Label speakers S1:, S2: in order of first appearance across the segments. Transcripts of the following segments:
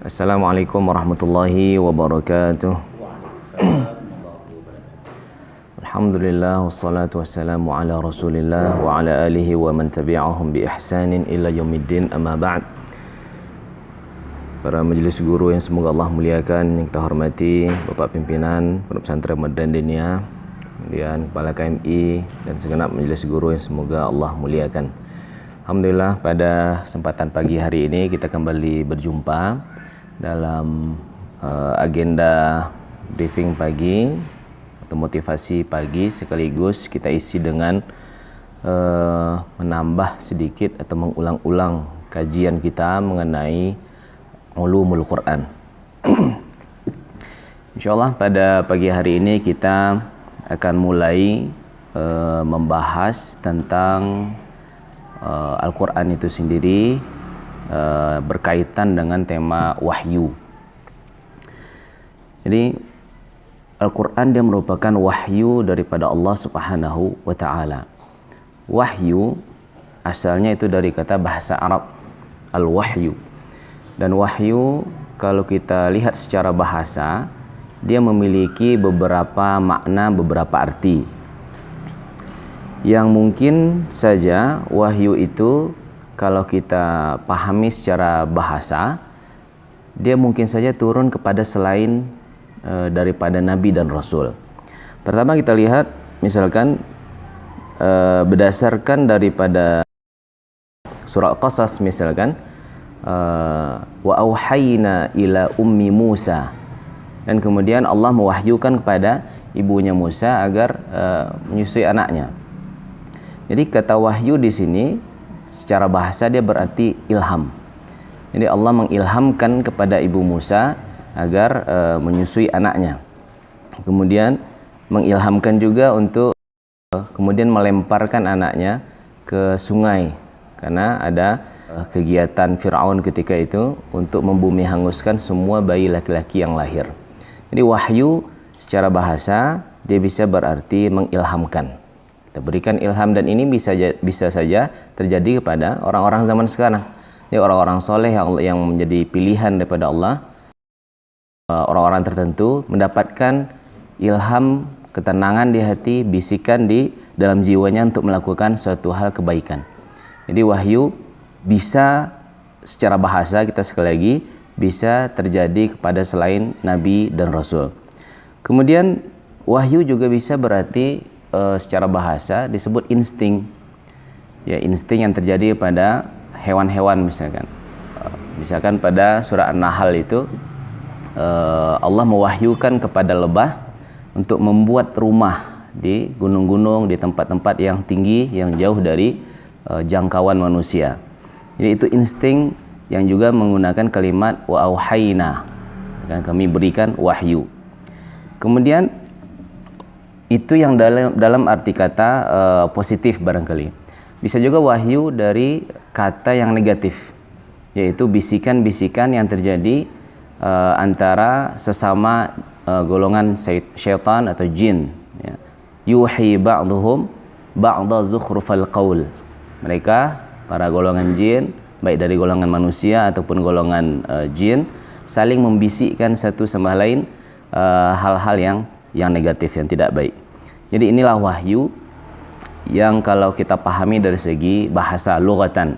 S1: Assalamualaikum warahmatullahi wabarakatuh. Alhamdulillah wassalatu wassalamu ala Rasulillah wa ala alihi wa man tabi'ahum bi ihsanin ila yaumiddin, amma ba'd. Para majelis guru yang semoga Allah muliakan, yang kita hormati Bapak Pimpinan Pondok Pesantren Modern Dinia, kemudian Kepala KMI dan segenap majelis guru yang semoga Allah muliakan. Alhamdulillah, pada kesempatan pagi hari ini kita kembali berjumpa dalam agenda briefing pagi atau motivasi pagi, sekaligus kita isi dengan menambah sedikit atau mengulang-ulang kajian kita mengenai ulumul Quran. Insyaallah pada pagi hari ini kita akan mulai membahas tentang Al-Quran itu sendiri, berkaitan dengan tema wahyu. Jadi Al-Quran dia merupakan wahyu daripada Allah Subhanahu wa ta'ala. Wahyu asalnya itu dari kata bahasa Arab al-wahyu. Dan wahyu kalau kita lihat secara bahasa, dia memiliki beberapa makna, beberapa arti. Yang mungkin saja wahyu itu kalau kita pahami secara bahasa, dia mungkin saja turun kepada selain daripada Nabi dan Rasul. Pertama kita lihat, misalkan berdasarkan daripada surah Qasas, misalkan wa auhayna ila ummi Musa, dan kemudian Allah mewahyukan kepada ibunya Musa agar menyusui anaknya. Jadi kata wahyu di sini secara bahasa dia berarti ilham. Jadi Allah mengilhamkan kepada ibu Musa agar menyusui anaknya. Kemudian mengilhamkan juga untuk kemudian melemparkan anaknya ke sungai, karena ada kegiatan Fir'aun ketika itu untuk membumi hanguskan semua bayi laki-laki yang lahir. Jadi wahyu secara bahasa dia bisa berarti mengilhamkan. Kita berikan ilham, dan ini bisa saja terjadi kepada orang-orang zaman sekarang. Jadi orang-orang soleh yang menjadi pilihan daripada Allah, orang-orang tertentu mendapatkan ilham, ketenangan di hati, bisikan di dalam jiwanya untuk melakukan suatu hal kebaikan. Jadi wahyu bisa secara bahasa, kita sekali lagi, bisa terjadi kepada selain Nabi dan Rasul. Kemudian wahyu juga bisa berarti secara bahasa disebut insting. Ya, insting yang terjadi pada hewan-hewan misalkan. Misalkan pada surah An-Nahl itu Allah mewahyukan kepada lebah untuk membuat rumah di gunung-gunung, di tempat-tempat yang tinggi, yang jauh dari jangkauan manusia. Jadi itu insting yang juga menggunakan kalimat wa auhayna, dan kami berikan wahyu. Kemudian itu yang dalam arti kata positif barangkali. Bisa juga wahyu dari kata yang negatif, yaitu bisikan-bisikan yang terjadi antara sesama golongan syaitan atau jin. Ya. Yuhi ba'duhum ba'da zukhrufal qaul. Mereka, para golongan jin, baik dari golongan manusia ataupun golongan jin, saling membisikkan satu sama lain hal-hal yang negatif, yang tidak baik. Jadi inilah wahyu yang kalau kita pahami dari segi bahasa lughatan.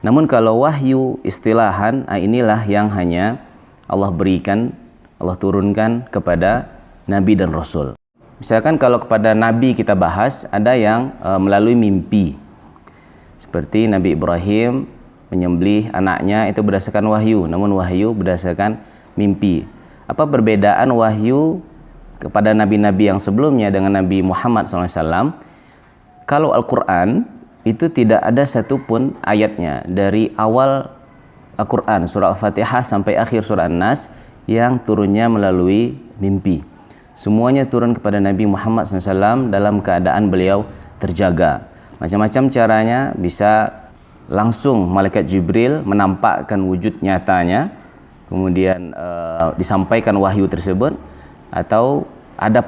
S1: Namun kalau wahyu istilahan, inilah yang hanya Allah berikan, Allah turunkan kepada Nabi dan Rasul. Misalkan kalau kepada Nabi kita bahas, ada yang melalui mimpi. Seperti Nabi Ibrahim menyembelih anaknya, itu berdasarkan wahyu. Namun wahyu berdasarkan mimpi. Apa perbedaan wahyu kepada nabi-nabi yang sebelumnya dengan Nabi Muhammad SAW? Kalau Al-Quran itu tidak ada satupun ayatnya dari awal Al-Quran, surah Al-Fatihah sampai akhir surah An-Nas, yang turunnya melalui mimpi. Semuanya turun kepada Nabi Muhammad SAW dalam keadaan beliau terjaga. Macam-macam caranya, bisa langsung malaikat Jibril menampakkan wujud nyatanya, kemudian disampaikan wahyu tersebut, atau ada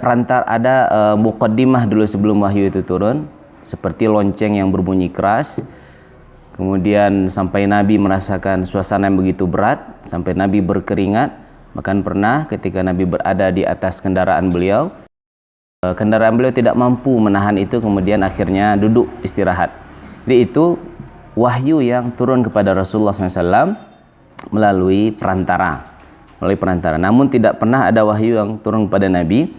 S1: muqaddimah dulu sebelum wahyu itu turun, seperti lonceng yang berbunyi keras, kemudian sampai Nabi merasakan suasana yang begitu berat, sampai Nabi berkeringat. Bahkan pernah ketika Nabi berada di atas kendaraan beliau tidak mampu menahan itu, kemudian akhirnya duduk istirahat. Jadi itu wahyu yang turun kepada Rasulullah SAW melalui perantara. Namun tidak pernah ada wahyu yang turun kepada Nabi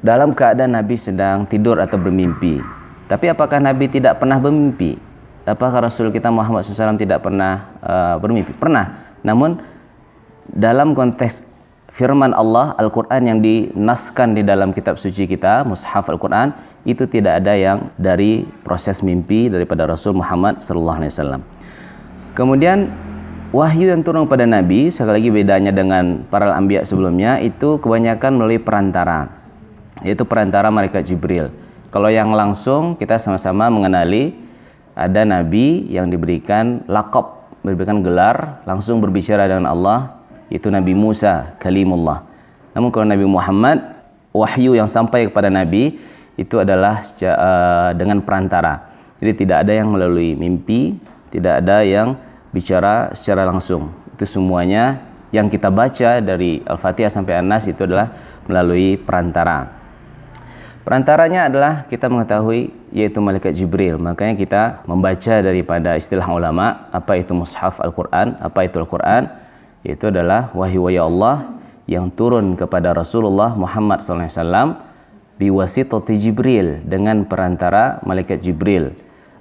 S1: dalam keadaan Nabi sedang tidur atau bermimpi. Tapi apakah Nabi tidak pernah bermimpi? Apakah Rasul kita Muhammad SAW tidak pernah bermimpi? Pernah. Namun dalam konteks firman Allah, Al-Quran yang dinaskan di dalam kitab suci kita, Mushaf Al-Quran, itu tidak ada yang dari proses mimpi daripada Rasul Muhammad SAW. Kemudian wahyu yang turun pada Nabi, sekali lagi bedanya dengan para anbiya sebelumnya, itu kebanyakan melalui perantara, yaitu perantara malaikat Jibril. Kalau yang langsung, kita sama-sama mengenali ada Nabi yang diberikan laqab, diberikan gelar, langsung berbicara dengan Allah, itu Nabi Musa, kalimullah. Namun kalau Nabi Muhammad, wahyu yang sampai kepada Nabi itu adalah dengan perantara. Jadi tidak ada yang melalui mimpi, tidak ada yang bicara secara langsung. Itu semuanya yang kita baca dari Al-Fatihah sampai An-Nas itu adalah melalui perantara. Perantaranya adalah kita mengetahui yaitu malaikat Jibril. Makanya kita membaca daripada istilah ulama, apa itu Mushaf Al-Quran, apa itu Al-Quran. Itu adalah wahyu Allah yang turun kepada Rasulullah Muhammad SAW biwasitati Jibril, dengan perantara malaikat Jibril.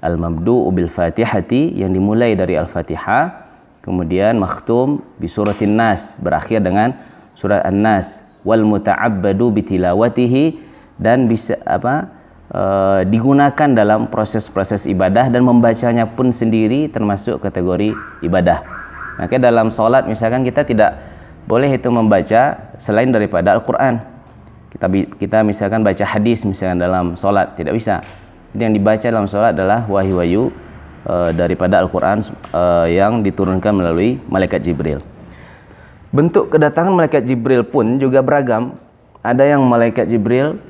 S1: Al-mabdu'u bil Fatihati, yang dimulai dari Al-Fatihah, kemudian makhtum bi suratin Nas, berakhir dengan surat An-Nas, wal muta'abbadu bitilawatihi, dan bisa digunakan dalam proses-proses ibadah, dan membacanya pun sendiri termasuk kategori ibadah. Maka dalam sholat misalkan kita tidak boleh itu membaca selain daripada Al-Quran. Kita misalkan baca hadis misalkan dalam sholat, tidak bisa. Jadi yang dibaca dalam sholat adalah wahyu-wahyu daripada Al-Quran yang diturunkan melalui malaikat Jibril. Bentuk kedatangan malaikat Jibril pun juga beragam. Ada yang malaikat Jibril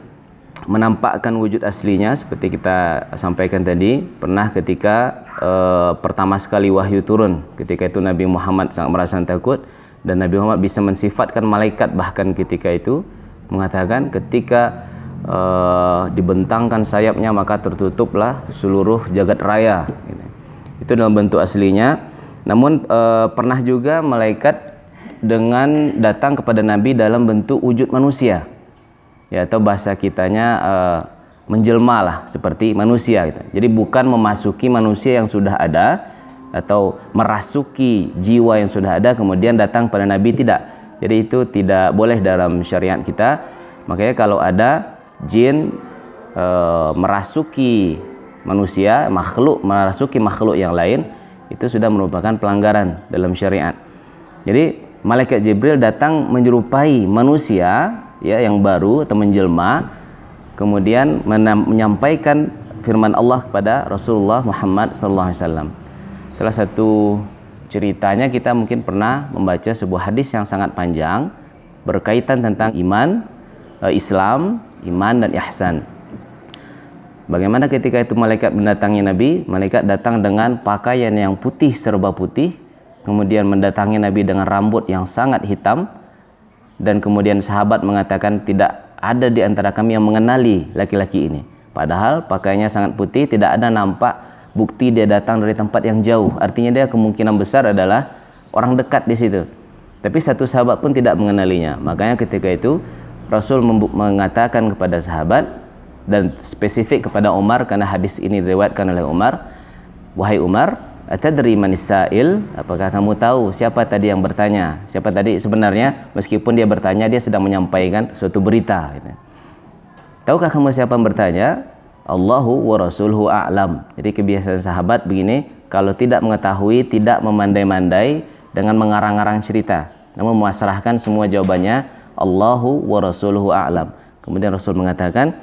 S1: menampakkan wujud aslinya seperti kita sampaikan tadi. Pernah ketika pertama sekali wahyu turun, ketika itu Nabi Muhammad sangat merasa takut, dan Nabi Muhammad bisa mensifatkan malaikat bahkan ketika itu, mengatakan ketika dibentangkan sayapnya maka tertutuplah seluruh jagat raya. Itu dalam bentuk aslinya. Namun pernah juga malaikat dengan datang kepada Nabi dalam bentuk wujud manusia, ya, atau bahasa kitanya menjelma lah seperti manusia gitu. Jadi bukan memasuki manusia yang sudah ada atau merasuki jiwa yang sudah ada kemudian datang pada Nabi, tidak. Jadi itu tidak boleh dalam syariat kita. Makanya kalau ada jin merasuki manusia, merasuki makhluk yang lain, itu sudah merupakan pelanggaran dalam syariat. Jadi malaikat Jibril datang menyerupai manusia, ya, yang baru atau menjelma, kemudian menyampaikan firman Allah kepada Rasulullah Muhammad SAW. Salah satu ceritanya, kita mungkin pernah membaca sebuah hadis yang sangat panjang berkaitan tentang iman, Islam, iman dan ihsan. Bagaimana ketika itu malaikat mendatangi Nabi, malaikat datang dengan pakaian yang putih, serba putih, kemudian mendatangi Nabi dengan rambut yang sangat hitam, dan kemudian sahabat mengatakan tidak ada di antara kami yang mengenali laki-laki ini. Padahal pakaiannya sangat putih, tidak ada nampak bukti dia datang dari tempat yang jauh. Artinya dia kemungkinan besar adalah orang dekat di situ. Tapi satu sahabat pun tidak mengenalinya. Makanya ketika itu Rasul mengatakan kepada sahabat, dan spesifik kepada Umar, karena hadis ini diriwayatkan oleh Umar, wahai Umar, atadri manis sa'il, apakah kamu tahu siapa tadi yang bertanya? Siapa tadi sebenarnya, meskipun dia bertanya, dia sedang menyampaikan suatu berita gitu. Tahukah kamu siapa yang bertanya? Allahu wa rasuluhu a'lam. Jadi kebiasaan sahabat begini, kalau tidak mengetahui, tidak memandai-mandai dengan mengarang-arang cerita, namun memasrahkan semua jawabannya Allahu wa rasuluhu a'lam. Kemudian Rasul mengatakan,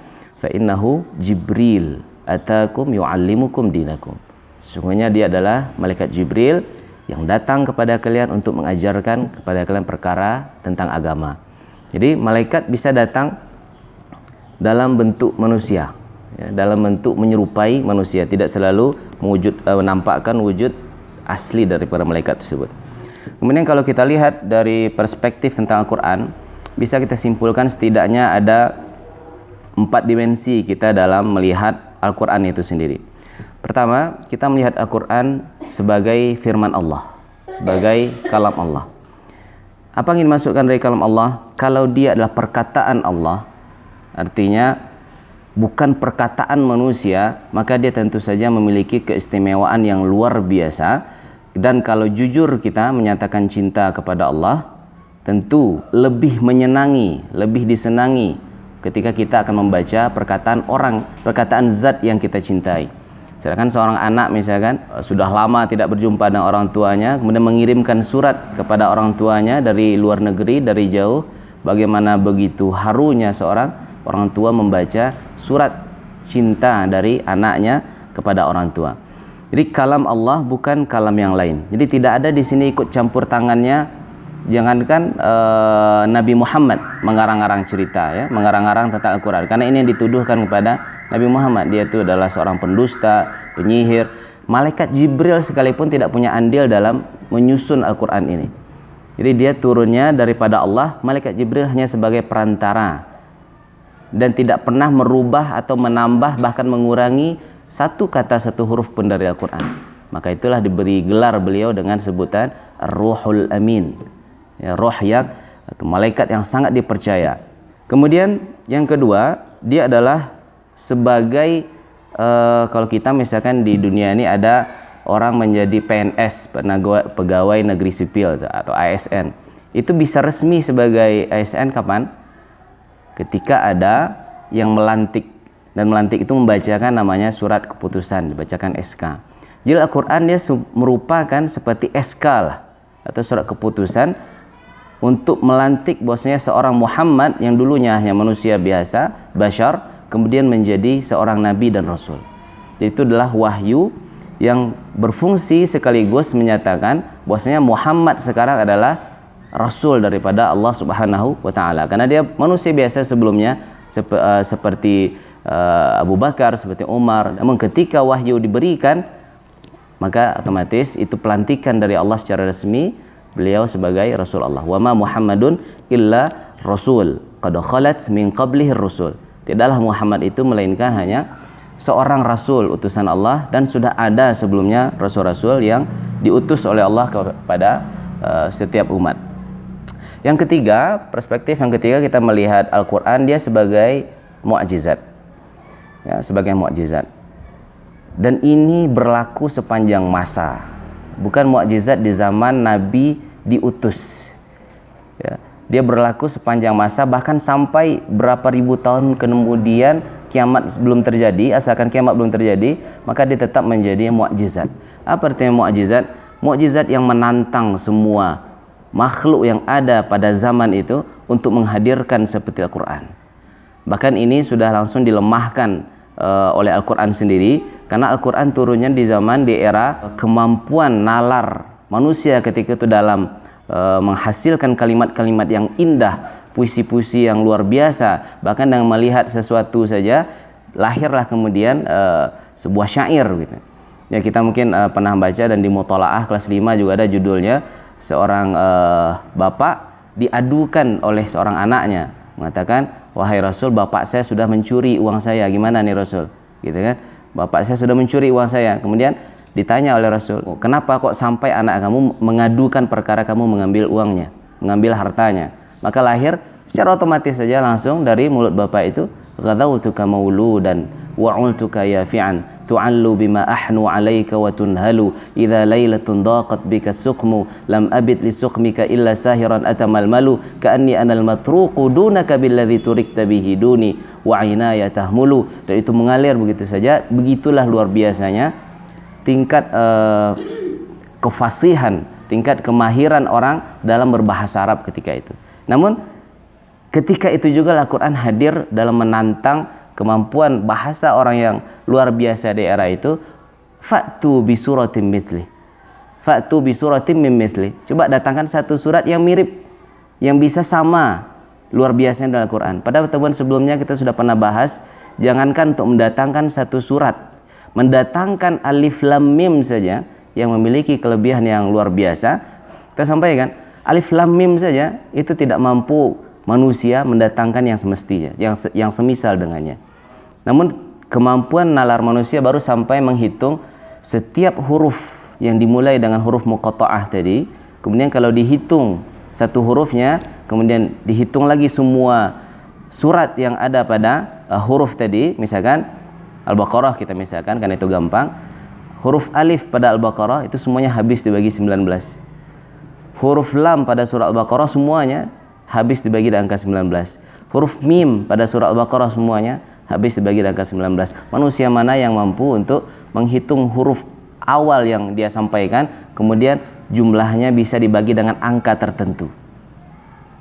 S1: fa innahu Jibril atakum yu'allimukum dinakum. Sesungguhnya dia adalah malaikat Jibril yang datang kepada kalian untuk mengajarkan kepada kalian perkara tentang agama. Jadi malaikat bisa datang dalam bentuk manusia, ya, dalam bentuk menyerupai manusia, tidak selalu menampakkan wujud asli daripada malaikat tersebut. Kemudian kalau kita lihat dari perspektif tentang Al-Quran, bisa kita simpulkan setidaknya ada 4 dimensi kita dalam melihat Al-Quran itu sendiri. Pertama, kita melihat Al-Quran sebagai firman Allah, sebagai kalam Allah. Apa yang dimasukkan dari kalam Allah? Kalau dia adalah perkataan Allah, artinya bukan perkataan manusia, maka dia tentu saja memiliki keistimewaan yang luar biasa. Dan kalau jujur kita menyatakan cinta kepada Allah, tentu lebih menyenangi, lebih disenangi ketika kita akan membaca perkataan orang, perkataan zat yang kita cintai. Sedangkan seorang anak misalkan sudah lama tidak berjumpa dengan orang tuanya, kemudian mengirimkan surat kepada orang tuanya dari luar negeri, dari jauh, bagaimana begitu harunya seorang orang tua membaca surat cinta dari anaknya kepada orang tua. Jadi kalam Allah bukan kalam yang lain. Jadi tidak ada di sini ikut campur tangannya. Jangankan Nabi Muhammad mengarang-arang cerita, ya, mengarang-arang tentang Al-Quran. Karena ini yang dituduhkan kepada Nabi Muhammad. Dia itu adalah seorang pendusta, penyihir. Malaikat Jibril sekalipun tidak punya andil dalam menyusun Al-Quran ini. Jadi dia turunnya daripada Allah. Malaikat Jibril hanya sebagai perantara dan tidak pernah merubah atau menambah, bahkan mengurangi satu kata, satu huruf pun dari Al-Quran. Maka itulah diberi gelar beliau dengan sebutan Ruhul Amin, ya, roh yang atau malaikat yang sangat dipercaya. Kemudian yang kedua, dia adalah sebagai kalau kita misalkan di dunia ini ada orang menjadi PNS, pegawai negeri sipil atau ASN, itu bisa resmi sebagai ASN kapan? Ketika ada yang melantik, dan melantik itu membacakan namanya surat keputusan, dibacakan SK. Jadi Al-Quran dia merupakan seperti SK lah, atau surat keputusan untuk melantik bahwasanya seorang Muhammad yang dulunya hanya manusia biasa, bashar, kemudian menjadi seorang nabi dan rasul. Jadi itu adalah wahyu yang berfungsi sekaligus menyatakan bahwasanya Muhammad sekarang adalah rasul daripada Allah Subhanahu wa taala. Karena dia manusia biasa sebelumnya, seperti Abu Bakar, seperti Umar. Namun ketika wahyu diberikan, maka otomatis itu pelantikan dari Allah secara resmi, beliau sebagai Rasulullah. Wa ma Muhammadun illa rasul qad khalat min qablihi rusul. Tidaklah Muhammad itu melainkan hanya seorang rasul utusan Allah, dan sudah ada sebelumnya rasul-rasul yang diutus oleh Allah kepada setiap umat. Yang ketiga, perspektif yang ketiga, kita melihat Al-Quran dia sebagai mukjizat, ya, sebagai mukjizat. Dan ini berlaku sepanjang masa, bukan mukjizat di zaman Nabi diutus, ya. Dia berlaku sepanjang masa, bahkan sampai berapa ribu tahun kemudian kiamat belum terjadi, asalkan kiamat belum terjadi, maka dia tetap menjadi mukjizat. Apa artinya mukjizat? Mukjizat yang menantang semua makhluk yang ada pada zaman itu untuk menghadirkan seperti Al-Quran. Bahkan ini sudah langsung dilemahkan oleh Al-Quran sendiri, karena Al-Quran turunnya di zaman, di era kemampuan nalar manusia ketika itu dalam menghasilkan kalimat-kalimat yang indah, puisi-puisi yang luar biasa. Bahkan dengan melihat sesuatu saja lahirlah kemudian sebuah syair gitu. Ya, kita mungkin pernah baca, dan di Muthala'ah kelas 5 juga ada judulnya, seorang bapak diadukan oleh seorang anaknya, mengatakan, wahai Rasul, bapak saya sudah mencuri uang saya, gimana nih Rasul, gitu kan? Bapak saya sudah mencuri uang saya. Kemudian ditanya oleh Rasul, kenapa kok sampai anak kamu mengadukan perkara kamu mengambil uangnya, mengambil hartanya? Maka lahir secara otomatis saja langsung dari mulut bapak itu, ghadawtuka mauludan wa'ultuka yafi'an tu'allu bima ahnu alaika wa tunhalu idza lailatun daqat bika suqmu lam abid li suqmika illa sahiran atamal malu ka'anni anal matruqu dunaka billadhi turikta bihi duni wa aynaya tahmulu. Dan itu mengalir begitu saja. Begitulah luar biasanya tingkat kefasihan, tingkat kemahiran orang dalam berbahasa Arab ketika itu. Namun ketika itu juga Al-Quran hadir dalam menantang kemampuan bahasa orang yang luar biasa di era itu. Fa'tu bi suratin mithli, fa'tu bi suratin min mithli. Coba datangkan satu surat yang mirip, yang bisa sama luar biasanya dalam Al-Quran. Pada pertemuan sebelumnya kita sudah pernah bahas Jangankan untuk mendatangkan satu surat, mendatangkan alif lam mim saja yang memiliki kelebihan yang luar biasa. Kita sampaikan, alif lam mim saja itu tidak mampu manusia mendatangkan yang semestinya, yang semisal dengannya. Namun kemampuan nalar manusia baru sampai menghitung setiap huruf yang dimulai dengan huruf muqatta'ah tadi. Kemudian kalau dihitung satu hurufnya, kemudian dihitung lagi semua surat yang ada pada huruf tadi. Misalkan Al-Baqarah kita misalkan, karena itu gampang. Huruf alif pada Al-Baqarah itu semuanya habis dibagi 19. Huruf lam pada surah Al-Baqarah semuanya habis dibagi dengan angka 19. Huruf mim pada surah Al-Baqarah semuanya habis dibagi dengan angka 19. Manusia mana yang mampu untuk menghitung huruf awal yang dia sampaikan, kemudian jumlahnya bisa dibagi dengan angka tertentu.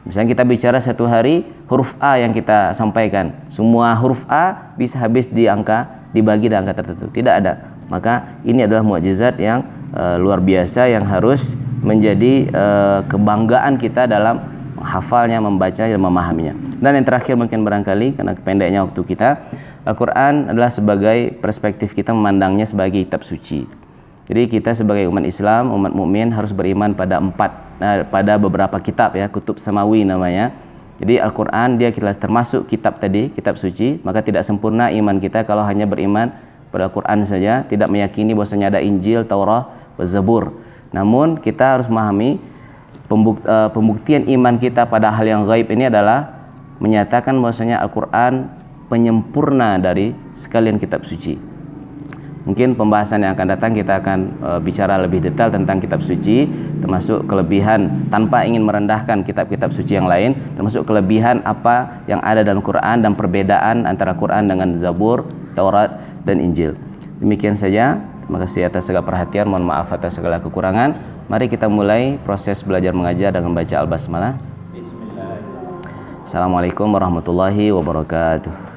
S1: Misalnya kita bicara satu hari, huruf A yang kita sampaikan, semua huruf A bisa habis dibagi dengan angka tertentu. Tidak ada. Maka ini adalah mukjizat yang luar biasa yang harus menjadi kebanggaan kita dalam menghafalnya, membaca dan memahaminya. Dan yang terakhir mungkin barangkali karena pendeknya waktu kita, Al-Quran adalah sebagai perspektif kita memandangnya sebagai kitab suci. Jadi kita sebagai umat Islam, umat mukmin harus beriman pada pada beberapa kitab ya, kutub samawi namanya. Jadi Al-Quran dia termasuk kitab tadi, kitab suci. Maka tidak sempurna iman kita kalau hanya beriman pada Al-Quran saja, tidak meyakini bahwasanya ada Injil, Taurat, Zabur. Namun kita harus memahami pembuktian iman kita pada hal yang gaib ini adalah menyatakan bahwasanya Al-Quran penyempurna dari sekalian kitab suci. Mungkin pembahasan yang akan datang kita akan bicara lebih detail tentang kitab suci, termasuk kelebihan tanpa ingin merendahkan kitab-kitab suci yang lain, termasuk kelebihan apa yang ada dalam Quran dan perbedaan antara Quran dengan Zabur, Taurat dan Injil. Demikian saja. Terima kasih atas segala perhatian, mohon maaf atas segala kekurangan. Mari kita mulai proses belajar mengajar dengan baca Al-Basmalah. Assalamualaikum warahmatullahi wabarakatuh.